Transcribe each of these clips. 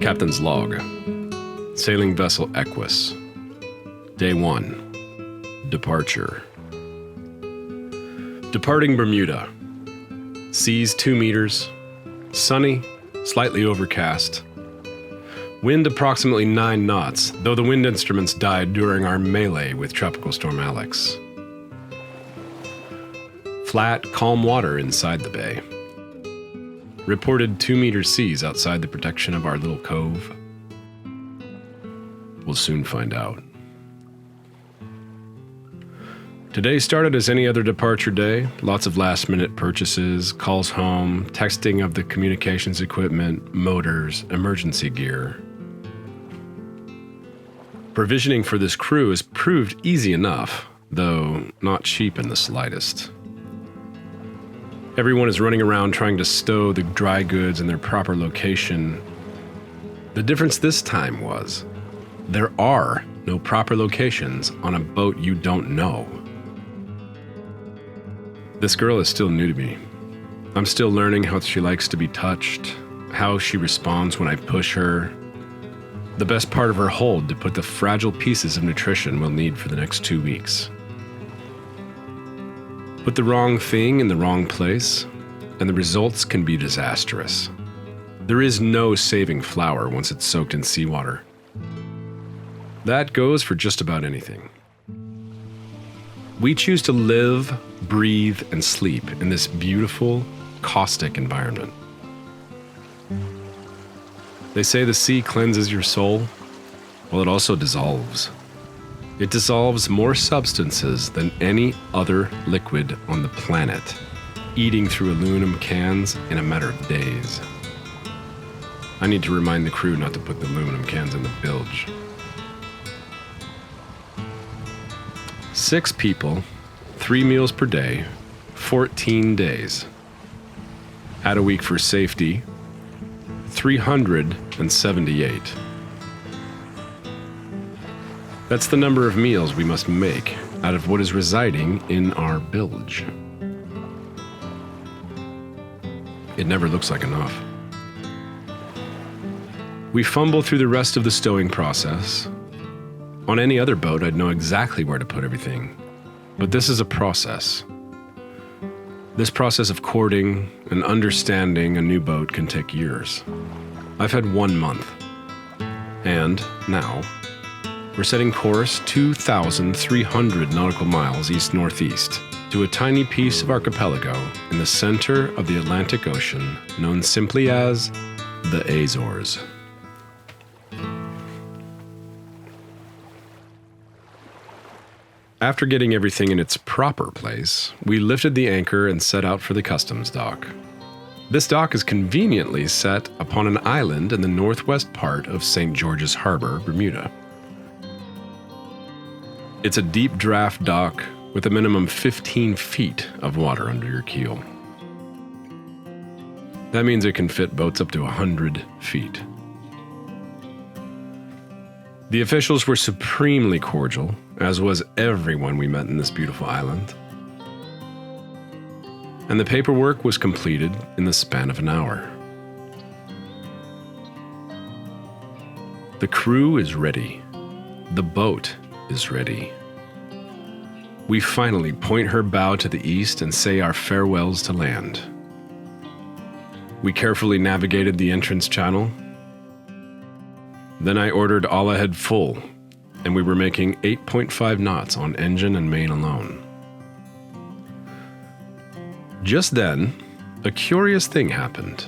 Captain's log. Sailing vessel Aequus. Day 1. Departure. Departing Bermuda. Seas 2 meters. Sunny, slightly overcast. Wind approximately 9 knots, though the wind instruments died during our melee with Tropical Storm Alex. Flat, calm water inside the bay. Reported 2-meter seas outside the protection of our little cove. We'll soon find out. Today started as any other departure day. Lots of last-minute purchases, calls home, texting of the communications equipment, motors, emergency gear. Provisioning for this crew has proved easy enough, though not cheap in the slightest. Everyone is running around trying to stow the dry goods in their proper location. The difference this time was, there are no proper locations on a boat you don't know. This girl is still new to me. I'm still learning how she likes to be touched, how she responds when I push her, the best part of her hold to put the fragile pieces of nutrition we'll need for the next 2 weeks. Put the wrong thing in the wrong place, and the results can be disastrous. There is no saving flour once it's soaked in seawater. That goes for just about anything. We choose to live, breathe, and sleep in this beautiful, caustic environment. They say the sea cleanses your soul. Well, it also dissolves. It dissolves more substances than any other liquid on the planet, eating through aluminum cans in a matter of days. I need to remind the crew not to put the aluminum cans in the bilge. 6 people, 3 meals per day, 14 days. Add a week for safety, 378. That's the number of meals we must make out of what is residing in our bilge. It never looks like enough. We fumble through the rest of the stowing process. On any other boat, I'd know exactly where to put everything. But this is a process. This process of courting and understanding a new boat can take years. I've had 1 month. And now, we're setting course 2,300 nautical miles east-northeast to a tiny piece of archipelago in the center of the Atlantic Ocean known simply as the Azores. After getting everything in its proper place, we lifted the anchor and set out for the customs dock. This dock is conveniently set upon an island in the northwest part of St. George's Harbor, Bermuda. It's a deep draft dock with a minimum 15 feet of water under your keel. That means it can fit boats up to 100 feet. The officials were supremely cordial, as was everyone we met in this beautiful island. And the paperwork was completed in the span of an hour. The crew is ready. The boat is ready. We finally point her bow to the east and say our farewells to land. We carefully navigated the entrance channel. Then I ordered all ahead full, and we were making 8.5 knots on engine and main alone. Just then, a curious thing happened.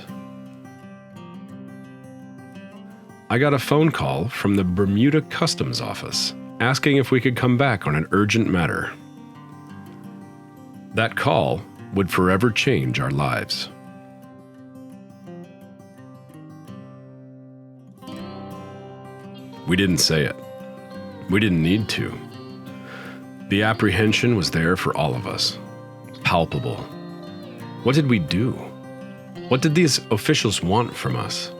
I got a phone call from the Bermuda Customs Office asking if we could come back on an urgent matter. That call would forever change our lives. We didn't say it. We didn't need to. The apprehension was there for all of us. Palpable. What did we do? What did these officials want from us?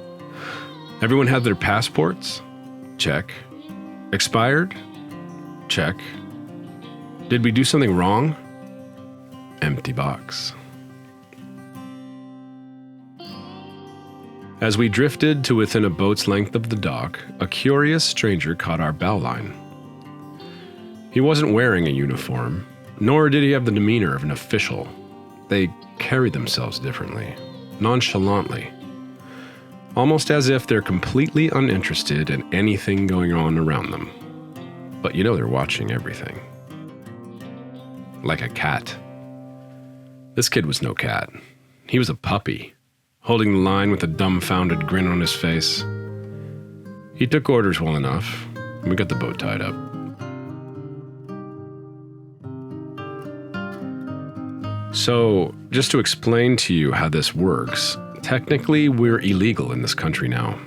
Everyone had their passports? Check. Expired? Check. Did we do something wrong? Empty box. As we drifted to within a boat's length of the dock, a curious stranger caught our bow line. He wasn't wearing a uniform, nor did he have the demeanor of an official. They carried themselves differently, nonchalantly, almost as if they're completely uninterested in anything going on around them. But you know they're watching everything. Like a cat. This kid was no cat. He was a puppy, holding the line with a dumbfounded grin on his face. He took orders well enough, and we got the boat tied up. So, just to explain to you how this works, technically we're illegal in this country now.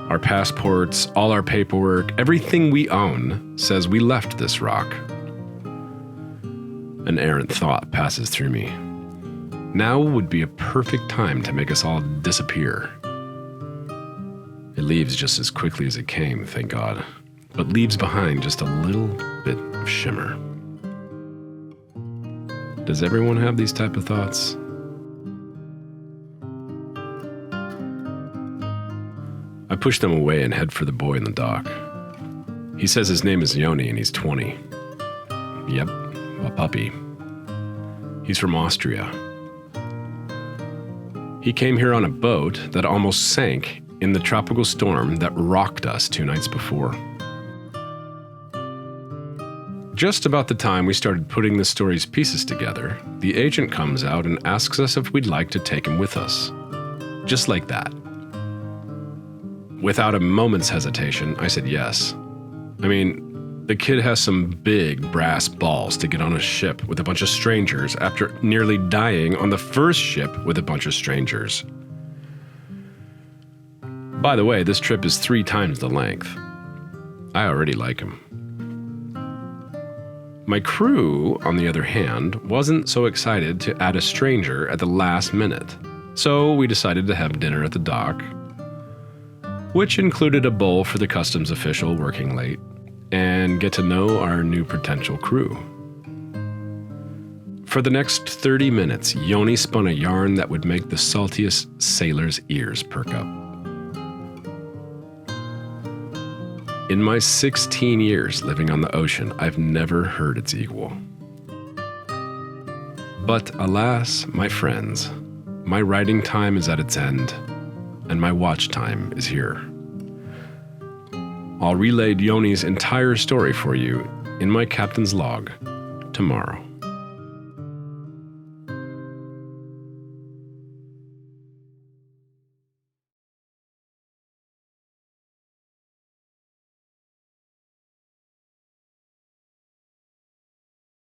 Our passports, all our paperwork, everything we own says we left this rock. An errant thought passes through me. Now would be a perfect time to make us all disappear. It leaves just as quickly as it came, thank God, but leaves behind just a little bit of shimmer. Does everyone have these type of thoughts? I push them away and head for the boy in the dock. He says his name is Yoni and he's 20. Yep, a puppy. He's from Austria. He came here on a boat that almost sank in the tropical storm that rocked us 2 nights before. Just about the time we started putting the story's pieces together, the agent comes out and asks us if we'd like to take him with us. Just like that. Without a moment's hesitation, I said yes. I mean, the kid has some big brass balls to get on a ship with a bunch of strangers after nearly dying on the first ship with a bunch of strangers. By the way, this trip is 3 times the length. I already like him. My crew, on the other hand, wasn't so excited to add a stranger at the last minute, so we decided to have dinner at the dock, which included a bowl for the customs official working late, and get to know our new potential crew. For the next 30 minutes, Yoni spun a yarn that would make the saltiest sailor's ears perk up. In my 16 years living on the ocean, I've never heard its equal. But alas, my friends, my writing time is at its end, and my watch time is here. I'll relay Yoni's entire story for you in my captain's log tomorrow.